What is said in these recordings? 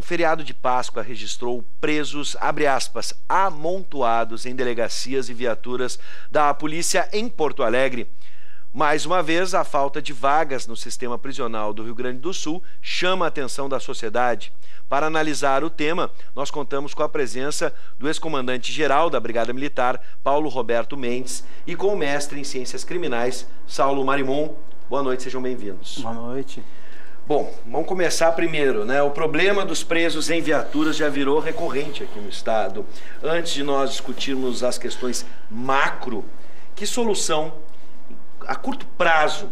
feriado de Páscoa registrou presos, abre aspas, amontoados em delegacias e viaturas da polícia em Porto Alegre. Mais uma vez, a falta de vagas no sistema prisional do Rio Grande do Sul chama a atenção da sociedade. Para analisar o tema, nós contamos com a presença do ex-comandante-geral da Brigada Militar, Paulo Roberto Mendes, e com o mestre em Ciências Criminais, Saulo Marimon. Boa noite, sejam bem-vindos. Boa noite. Bom, vamos começar primeiro, né? O problema dos presos em viaturas já virou recorrente aqui no estado. Antes de nós discutirmos as questões macro, que solução a curto prazo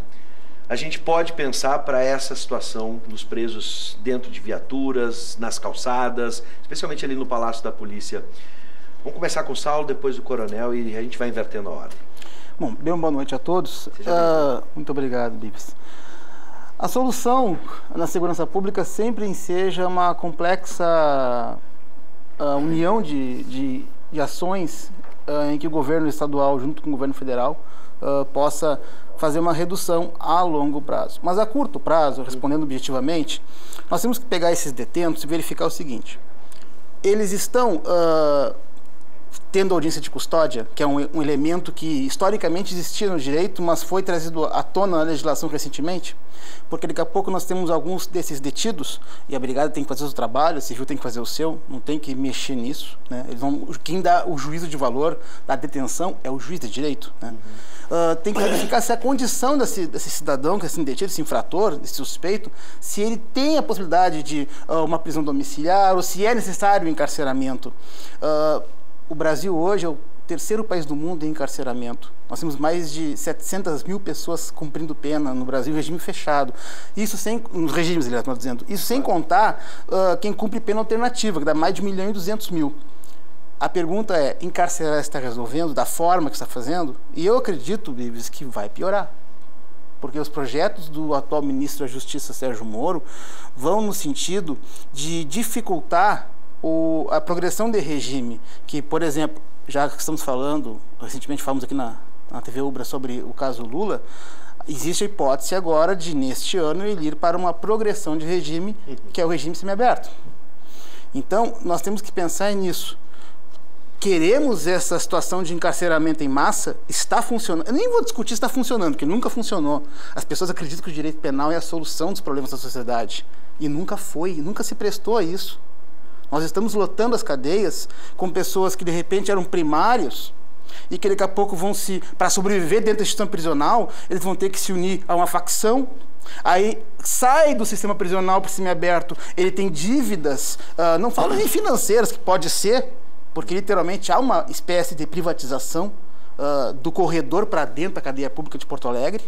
a gente pode pensar para essa situação dos presos dentro de viaturas, nas calçadas, especialmente ali no Palácio da Polícia? Vamos começar com o Saulo, depois do Coronel, e a gente vai invertendo a ordem. Bom, bem, boa noite a todos. Muito obrigado, Bibs. A solução na segurança pública sempre enseja uma complexa união de ações em que o governo estadual, junto com o governo federal, possa fazer uma redução a longo prazo. Mas a curto prazo, respondendo objetivamente, nós temos que pegar esses detentos e verificar o seguinte: eles estão tendo audiência de custódia, que é um elemento que historicamente existia no direito, mas foi trazido à tona na legislação recentemente, porque daqui a pouco nós temos alguns desses detidos, e a Brigada tem que fazer o seu trabalho, a Civil tem que fazer o seu, não tem que mexer nisso, né? Quem dá o juízo de valor da detenção é o juiz de direito, né? Tem que verificar se a condição desse cidadão, desse detido, desse infrator, desse suspeito, se ele tem a possibilidade de uma prisão domiciliar ou se é necessário o encarceramento. O Brasil hoje é o terceiro país do mundo em encarceramento. Nós temos mais de 700 mil pessoas cumprindo pena no Brasil, em regime fechado. Isso sem, nos regimes, aliás, estou dizendo, isso sem contar quem cumpre pena alternativa, que dá mais de 1.200.000. A pergunta é, encarcerar está resolvendo da forma que está fazendo? E eu acredito, Bibs, que vai piorar. Porque os projetos do atual ministro da Justiça, Sérgio Moro, vão no sentido de dificultar a progressão de regime, que, por exemplo, já que estamos falando, recentemente falamos aqui na TV Ubra sobre o caso Lula, existe a hipótese agora de, neste ano, ele ir para uma progressão de regime, que é o regime semiaberto. Então, nós temos que pensar nisso. Queremos essa situação de encarceramento em massa? Está funcionando. Eu nem vou discutir se está funcionando, porque nunca funcionou. As pessoas acreditam que o direito penal é a solução dos problemas da sociedade. E nunca foi, nunca se prestou a isso. Nós estamos lotando as cadeias com pessoas que de repente eram primários e que daqui a pouco vão para sobreviver dentro da instituição prisional, eles vão ter que se unir a uma facção. Aí sai do sistema prisional para o semiaberto, ele tem dívidas, não falo nem financeiras, que pode ser, porque literalmente há uma espécie de privatização do corredor para dentro da cadeia pública de Porto Alegre.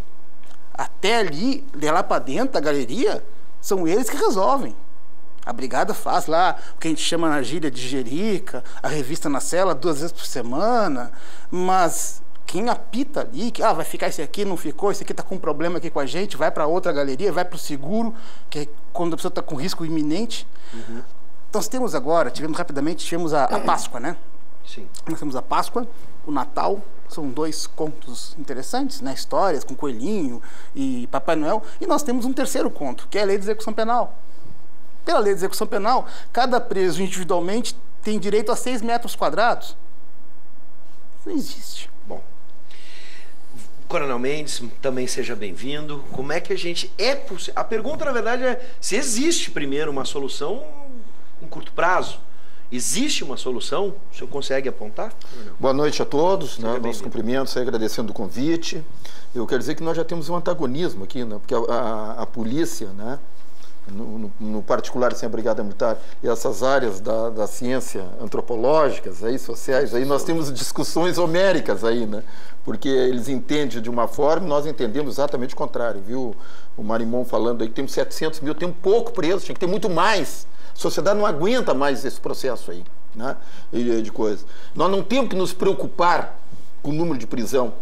Até ali, de lá para dentro da galeria, são eles que resolvem. A Brigada faz lá o que a gente chama na gíria de jerica, a revista na cela 2 vezes por semana, mas quem apita ali, que vai ficar esse aqui, não ficou, esse aqui está com um problema aqui com a gente, vai para outra galeria, vai para o seguro, que é quando a pessoa está com risco iminente. Então, nós temos agora, tivemos a Páscoa, né? Sim. Nós temos a Páscoa, o Natal, são 2 contos interessantes, né? Histórias com Coelhinho e Papai Noel, e nós temos um terceiro conto, que é a Lei de Execução Penal. Pela Lei de Execução Penal, cada preso individualmente tem direito a 6 metros quadrados. Não existe. Bom, Coronel Mendes, também seja bem-vindo. Como é que a gente... A pergunta, na verdade, é se existe primeiro uma solução em curto prazo. Existe uma solução? O senhor consegue apontar? Boa noite a todos, né? Nossos cumprimentos, agradecendo o convite. Eu quero dizer que nós já temos um antagonismo aqui, né? Porque a polícia, né? No particular, assim, a Brigada Militar, e essas áreas da ciência antropológicas, aí, sociais, aí nós temos discussões homéricas aí, né? Porque eles entendem de uma forma e nós entendemos exatamente o contrário, viu? O Marimon falando aí que temos 700 mil, tem um pouco preso, tinha que ter muito mais. A sociedade não aguenta mais esse processo aí, né? De coisa. Nós não temos que nos preocupar com o número de prisão.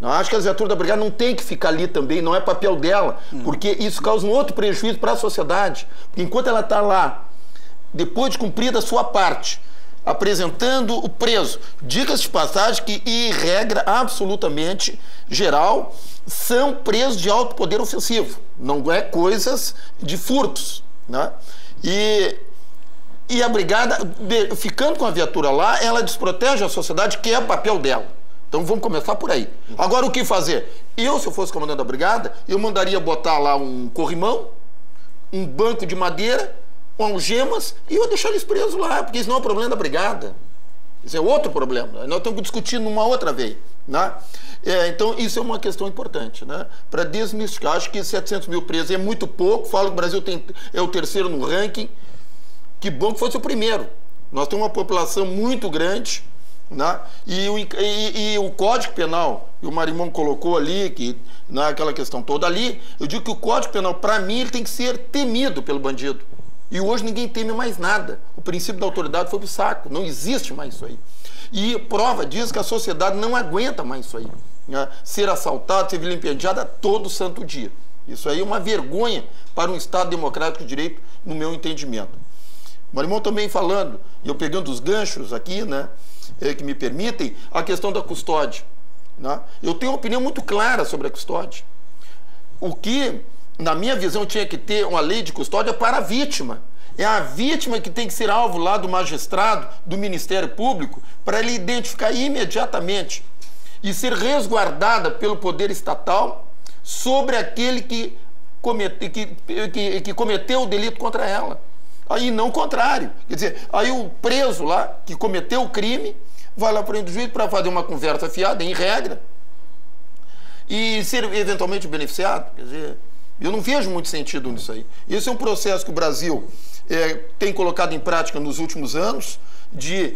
Eu acho que a viatura da Brigada não tem que ficar ali também, não é papel dela, porque isso causa um outro prejuízo para a sociedade. Porque enquanto ela está lá, depois de cumprida a sua parte, apresentando o preso, dicas de passagem que, em regra absolutamente geral, são presos de alto poder ofensivo, não é coisas de furtos, né? E E a brigada, ficando com a viatura lá, ela desprotege a sociedade, que é o papel dela. Então vamos começar por aí. Agora o que fazer? Eu, se eu fosse comandante da brigada, eu mandaria botar lá um corrimão, um banco de madeira, com algemas, e eu deixar eles presos lá, porque isso não é o problema da brigada. Isso é outro problema. Nós estamos discutindo numa outra vez. Né? Então isso é uma questão importante, né? Para desmistificar. Acho que 700 mil presos é muito pouco. Falo que o Brasil é o terceiro no ranking. Que bom que fosse o primeiro. Nós temos uma população muito grande, né? E o Código Penal, que o Marimon colocou ali, que naquela questão toda ali, eu digo que o Código Penal, para mim, ele tem que ser temido pelo bandido. E hoje ninguém teme mais nada. O princípio da autoridade foi pro saco. Não existe mais isso aí. E prova disso que a sociedade não aguenta mais isso aí. Né? Ser assaltado, ser vilipendiado todo santo dia. Isso aí é uma vergonha para um Estado democrático de direito, no meu entendimento. Marimon também falando, e eu pegando os ganchos aqui, né, que me permitem, a questão da custódia. Né? Eu tenho uma opinião muito clara sobre a custódia. O que, na minha visão, tinha que ter uma lei de custódia para a vítima. É a vítima que tem que ser alvo lá do magistrado, do Ministério Público, para ele identificar imediatamente e ser resguardada pelo poder estatal sobre aquele que cometeu o delito contra ela. Aí não o contrário. Quer dizer, aí o preso lá, que cometeu o crime, vai lá para o juiz para fazer uma conversa fiada, em regra, e ser eventualmente beneficiado. Quer dizer, eu não vejo muito sentido nisso aí. Esse é um processo que o Brasil tem colocado em prática nos últimos anos, de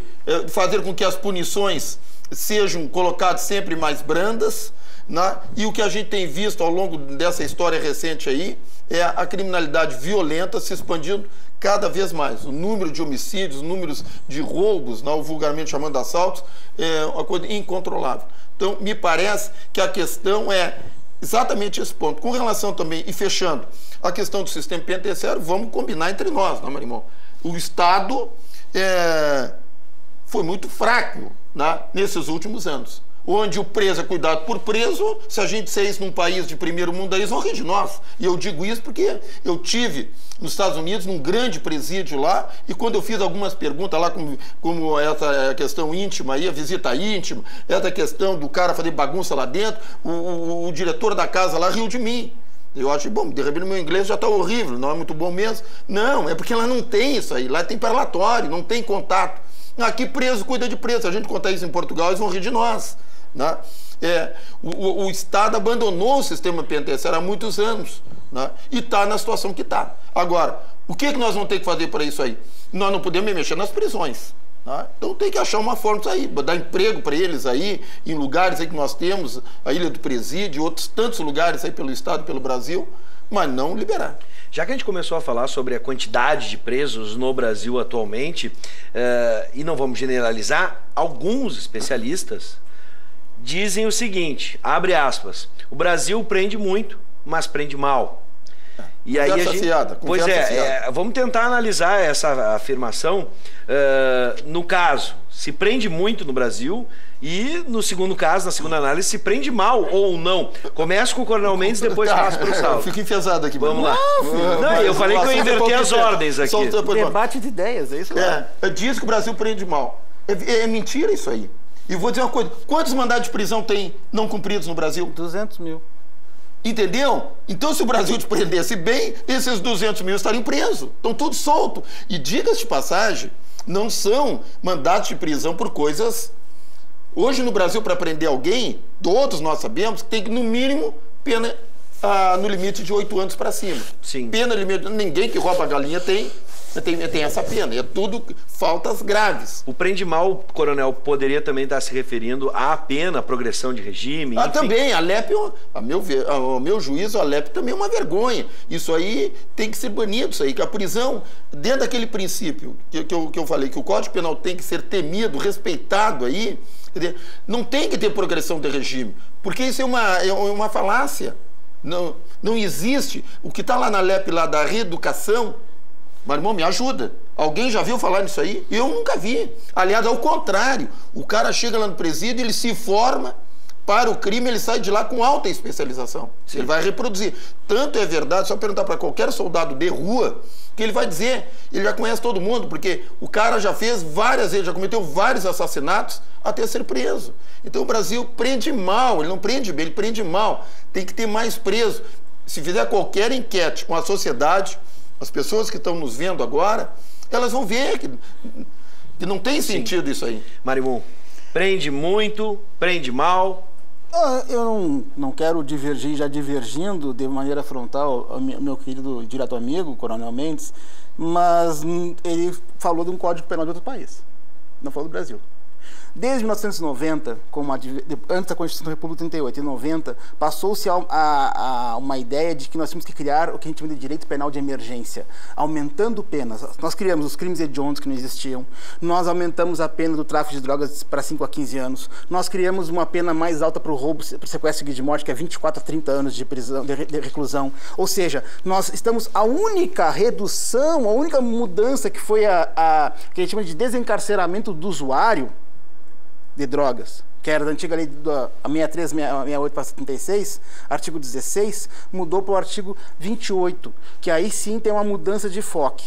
fazer com que as punições sejam colocadas sempre mais brandas, né? E o que a gente tem visto ao longo dessa história recente aí é a criminalidade violenta se expandindo cada vez mais. O número de homicídios, números de roubos, né, vulgarmente chamando de assaltos, é uma coisa incontrolável. Então, me parece que a questão é exatamente esse ponto. Com relação também, e fechando, a questão do sistema penitenciário, vamos combinar entre nós, né, Marimon? O Estado foi muito fraco, né, nesses últimos anos. Onde o preso é cuidado por preso, se a gente ser isso num país de primeiro mundo, aí eles vão rir de nós. E eu digo isso porque eu tive nos Estados Unidos, num grande presídio lá, e quando eu fiz algumas perguntas lá, como essa questão íntima aí, a visita íntima, essa questão do cara fazer bagunça lá dentro, o diretor da casa lá riu de mim. Eu acho, bom, de repente meu inglês já está horrível, não é muito bom mesmo. Não, é porque lá não tem isso aí, lá tem parlatório, não tem contato. Aqui preso cuida de preso, se a gente contar isso em Portugal, eles vão rir de nós. Né? O Estado abandonou o sistema penitenciário há muitos anos, né? E está na situação que está. Agora, o que nós vamos ter que fazer para isso aí? Nós não podemos mexer nas prisões, né? Então tem que achar uma forma disso aí, dar emprego para eles aí, em lugares aí que nós temos, a Ilha do Presídio, outros tantos lugares aí pelo Estado, pelo Brasil, mas não liberar. Já que a gente começou a falar sobre a quantidade de presos no Brasil atualmente, e não vamos generalizar, alguns especialistas dizem o seguinte, abre aspas, o Brasil prende muito, mas prende mal. E aí a gente, pois vamos tentar analisar essa afirmação no caso, se prende muito no Brasil e no segundo caso, na segunda análise, se prende mal ou não. Começa com o Coronel Mendes, depois passa para o Salvo. Fico enfesado aqui. Vamos lá. Não, eu falei que eu inverti as ordens aqui. Debate de ideias, é isso? Diz que o Brasil prende mal. É mentira isso aí. E vou dizer uma coisa, quantos mandados de prisão tem não cumpridos no Brasil? 200 mil. Entendeu? Então, se o Brasil te prendesse bem, esses 200 mil estariam presos. Estão todos soltos. E, diga-se de passagem, não são mandados de prisão por coisas... Hoje, no Brasil, para prender alguém, todos nós sabemos que tem que, no mínimo, pena no limite de 8 anos para cima. Sim. Pena limite... Ninguém que rouba galinha tem essa pena. É tudo faltas graves. O prende mal, coronel, poderia também estar se referindo à pena, à progressão de regime? Enfim. Também. A LEP, ao meu juízo, a LEP também é uma vergonha. Isso aí tem que ser banido. Isso aí, que a prisão, dentro daquele princípio que eu falei, que o Código Penal tem que ser temido, respeitado aí, não tem que ter progressão de regime. Porque isso é uma falácia. Não existe. O que está lá na LEP, lá da reeducação, mas, irmão, me ajuda. Alguém já viu falar nisso aí? Eu nunca vi. Aliás, ao contrário. O cara chega lá no presídio, ele se forma para o crime, ele sai de lá com alta especialização. Sim. Ele vai reproduzir. Tanto é verdade, só perguntar para qualquer soldado de rua, que ele vai dizer, ele já conhece todo mundo, porque o cara já fez várias vezes, já cometeu vários assassinatos até ser preso. Então o Brasil prende mal, ele não prende bem, ele prende mal. Tem que ter mais preso. Se fizer qualquer enquete com a sociedade, as pessoas que estão nos vendo agora, elas vão ver que não tem sentido isso aí. Marimon, prende muito, prende mal? Eu não quero divergir, já divergindo de maneira frontal ao meu querido direto amigo, Coronel Mendes, mas ele falou de um Código Penal de outro país, não falou do Brasil. Desde 1990, antes da Constituição da República 38, em 90, passou-se a uma ideia de que nós tínhamos que criar o que a gente chama de direito penal de emergência, aumentando penas. Nós criamos os crimes hediondos que não existiam, nós aumentamos a pena do tráfico de drogas para 5 a 15 anos, nós criamos uma pena mais alta para o roubo, para o sequestro de morte, que é 24 a 30 anos de prisão, de reclusão. Ou seja, nós estamos, a única redução, a única mudança que foi que a gente chama de desencarceramento do usuário de drogas, que era da antiga lei a 63, 68 para 76, artigo 16, mudou para o artigo 28, que aí sim tem uma mudança de foco.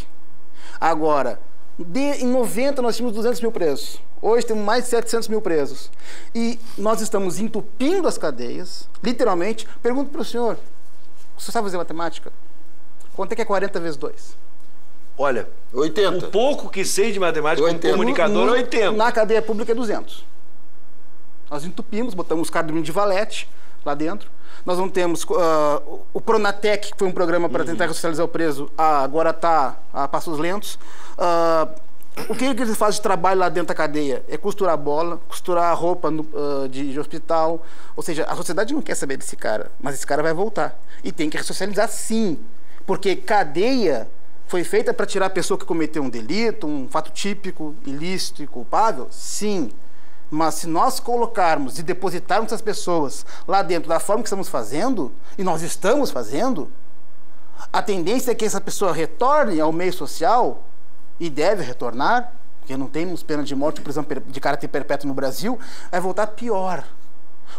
Agora, em 90 nós tínhamos 200 mil presos, hoje temos mais de 700 mil presos, e nós estamos entupindo as cadeias, literalmente. Pergunto para o senhor sabe fazer matemática? Quanto é que é 40 vezes 2? Olha, 80. O pouco que sei de matemática como comunicador é 80. Na cadeia pública é 200. Nós entupimos, botamos os caras dormindo de valete lá dentro. Nós não temos o Pronatec, que foi um programa para tentar ressocializar o preso, agora está a passos lentos. O que eles fazem de trabalho lá dentro da cadeia? É costurar bola, costurar roupa de hospital. Ou seja, a sociedade não quer saber desse cara, mas esse cara vai voltar. E tem que ressocializar sim, porque cadeia foi feita para tirar a pessoa que cometeu um delito, um fato típico, ilícito e culpável? Sim. Mas se nós colocarmos e depositarmos essas pessoas lá dentro da forma que estamos fazendo, e nós estamos fazendo, a tendência é que essa pessoa retorne ao meio social, e deve retornar, porque não temos pena de morte ou prisão de caráter perpétuo no Brasil, vai voltar pior.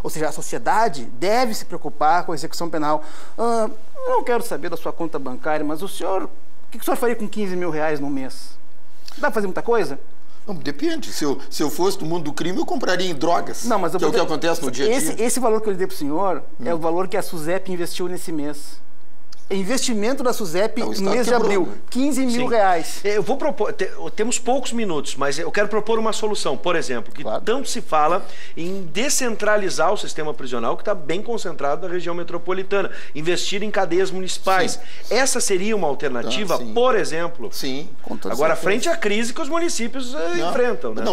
Ou seja, a sociedade deve se preocupar com a execução penal. Não quero saber da sua conta bancária, mas o senhor, o que o senhor faria com 15 mil reais no mês? Dá para fazer muita coisa? Não, depende. Se eu fosse do mundo do crime, eu compraria em drogas, não, mas que é o que acontece no dia a dia. Esse valor que eu lhe dei para o senhor é o valor que a SUSEP investiu nesse mês. Investimento da SUSEP no mês de abril, 15 mil reais. Eu vou propor, temos poucos minutos, mas eu quero propor uma solução, por exemplo, que tanto se fala em descentralizar o sistema prisional, que está bem concentrado na região metropolitana, investir em cadeias municipais. Sim. Essa seria uma alternativa, por exemplo? Sim. Agora, frente à crise que os municípios enfrentam, né? Não,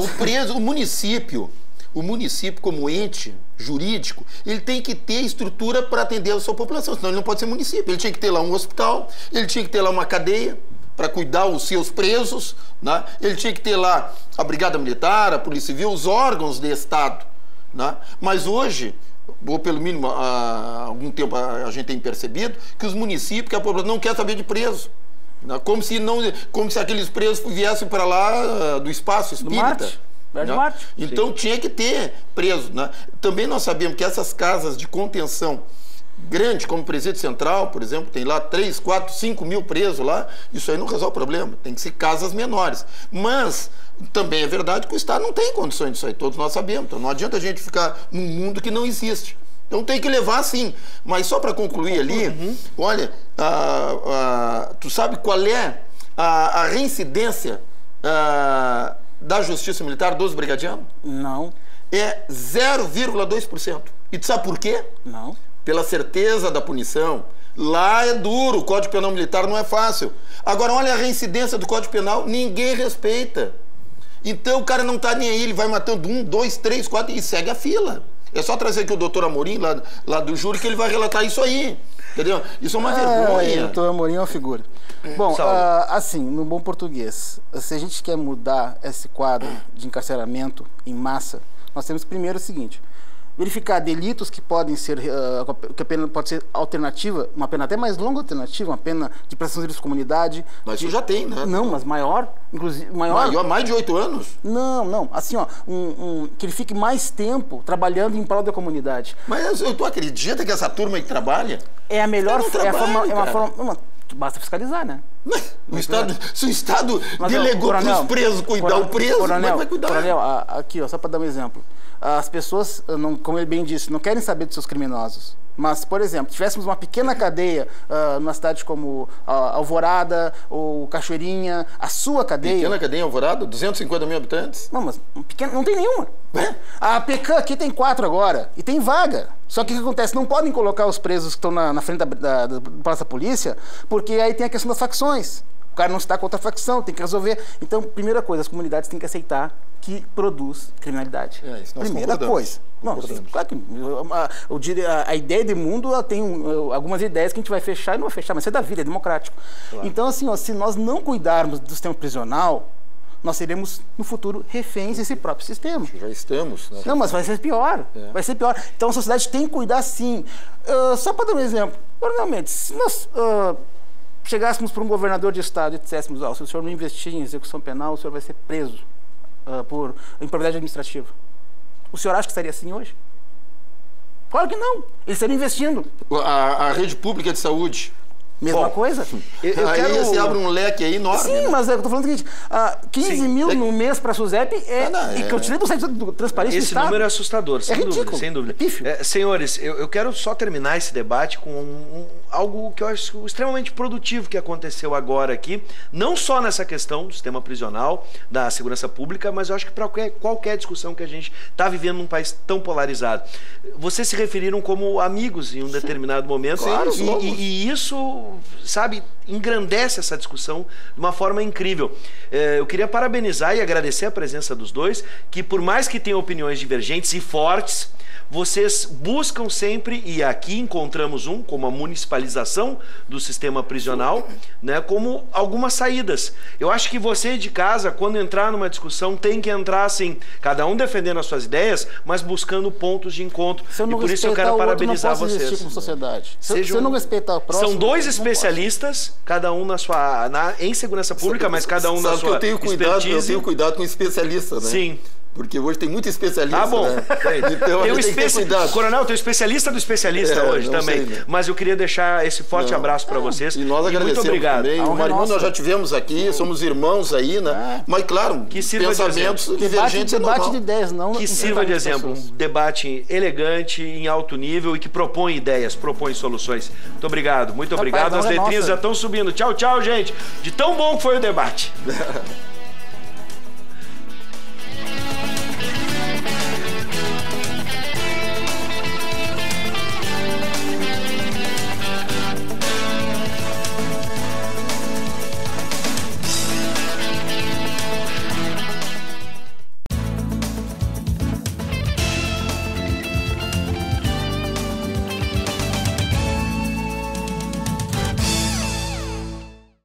o município como ente jurídico, ele tem que ter estrutura para atender a sua população, senão ele não pode ser município. Ele tinha que ter lá um hospital, ele tinha que ter lá uma cadeia para cuidar os seus presos, né? Ele tinha que ter lá a Brigada Militar, a Polícia Civil, os órgãos de Estado, né? Mas hoje, ou pelo mínimo há algum tempo a gente tem percebido, que os municípios, que a população não quer saber de preso. Como se aqueles presos viessem para lá do espaço espírita. Então tinha que ter preso, né? Também nós sabemos que essas casas de contenção grande, como o Presídio Central, por exemplo, tem lá 3, 4, 5 mil presos lá, isso aí não resolve o problema, tem que ser casas menores. Mas também é verdade que o Estado não tem condições disso aí, todos nós sabemos, então não adianta a gente ficar num mundo que não existe. Então tem que levar sim, mas só para concluir ali, olha, tu sabe qual é a reincidência da Justiça Militar dos brigadianos? Não. É 0,2%. E tu sabe por quê? Não. Pela certeza da punição. Lá é duro, o Código Penal Militar não é fácil. Agora, olha a reincidência do Código Penal, ninguém respeita. Então o cara não tá nem aí, ele vai matando 1, 2, 3, 4 e segue a fila. É só trazer aqui o doutor Amorim, lá do júri, que ele vai relatar isso aí. Entendeu? Isso é uma vergonha. O doutor Amorim é uma figura. Bom, assim, no bom português, se a gente quer mudar esse quadro de encarceramento em massa, nós temos primeiro o seguinte: verificar delitos que podem ser, que a pena pode ser alternativa, uma pena até mais longa alternativa, uma pena de prestação de serviço à comunidade. Mas isso já tem, né? Não, mas maior, inclusive... Maior, mais de 8 anos? Não, assim, ó, que ele fique mais tempo trabalhando em prol da comunidade. Mas tu acredita que essa turma aí trabalha? É a melhor forma... Basta fiscalizar, né? Se o Estado delegou para os presos cuidar o preso, como é que vai cuidar? Coronel, aqui, ó, só para dar um exemplo. As pessoas, como ele bem disse, não querem saber dos seus criminosos. Mas, por exemplo, tivéssemos uma pequena cadeia numa cidade como Alvorada ou Cachoeirinha, a sua cadeia... Pequena cadeia em Alvorada? 250 mil habitantes? Não, mas não tem nenhuma. A Pecan aqui tem 4 agora, e tem vaga. Só que o que acontece? Não podem colocar os presos que estão na frente da Praça da Polícia, porque aí tem a questão das facções. O cara não está contra a facção, tem que resolver. Então, primeira coisa, as comunidades têm que aceitar que produz criminalidade. Isso nós primeira coisa. Não, claro que a ideia de mundo ela tem algumas ideias que a gente vai fechar e não vai fechar, mas isso é da vida, é democrático. Claro. Então, assim, ó, se nós não cuidarmos do sistema prisional, nós seremos, no futuro, reféns desse próprio sistema. Já estamos, né? Não, mas vai ser pior. Vai ser pior. Então, a sociedade tem que cuidar, sim. Só para dar um exemplo. Normalmente, se nós chegássemos para um governador de estado e disséssemos, se o senhor não investir em execução penal, o senhor vai ser preso por improbidade administrativa. O senhor acha que estaria assim hoje? Claro que não. Eles estariam investindo. A rede pública de saúde. Mesma coisa. Aí você abre um leque aí enorme. Sim, mas eu estou falando o seguinte, 15 mil no mês para a SUSEP e que eu tirei do site do Transparência do Estado. Esse número é assustador, sem dúvida. Sem dúvida. Senhores, eu quero só terminar esse debate com algo que eu acho extremamente produtivo que aconteceu agora aqui, não só nessa questão do sistema prisional, da segurança pública, mas eu acho que para qualquer discussão que a gente está vivendo num país tão polarizado. Vocês se referiram como amigos em um determinado momento, claro, e isso, sabe, engrandece essa discussão de uma forma incrível. Eu queria parabenizar e agradecer a presença dos dois, que por mais que tenham opiniões divergentes e fortes, vocês buscam sempre, e aqui encontramos como a municipalização do sistema prisional, né, como algumas saídas. Eu acho que você de casa, quando entrar numa discussão, tem que entrar assim, cada um defendendo as suas ideias, mas buscando pontos de encontro. E por isso eu quero parabenizar vocês. Como sociedade. Se eu não respeitar o próximo... São dois especialistas, cada um em segurança pública, mas cada um na sua expertise. Eu tenho cuidado com especialista, né? Sim. Porque hoje tem muito especialista. Bom. Né? Então tem que ter cuidado. Coronel, tem o especialista do especialista hoje também. Né? Mas eu queria deixar esse forte abraço para vocês. E nós agradecemos. Muito obrigado. Também. O Marimão nós já tivemos aqui, somos irmãos aí, né? Mas claro, que pensamentos divergentes debate de ideias, não. Que sirva de exemplo. Um debate elegante, em alto nível e que propõe ideias, propõe soluções. Muito obrigado, muito obrigado. As letrinhas já estão subindo. Tchau, tchau, gente. De tão bom que foi o debate.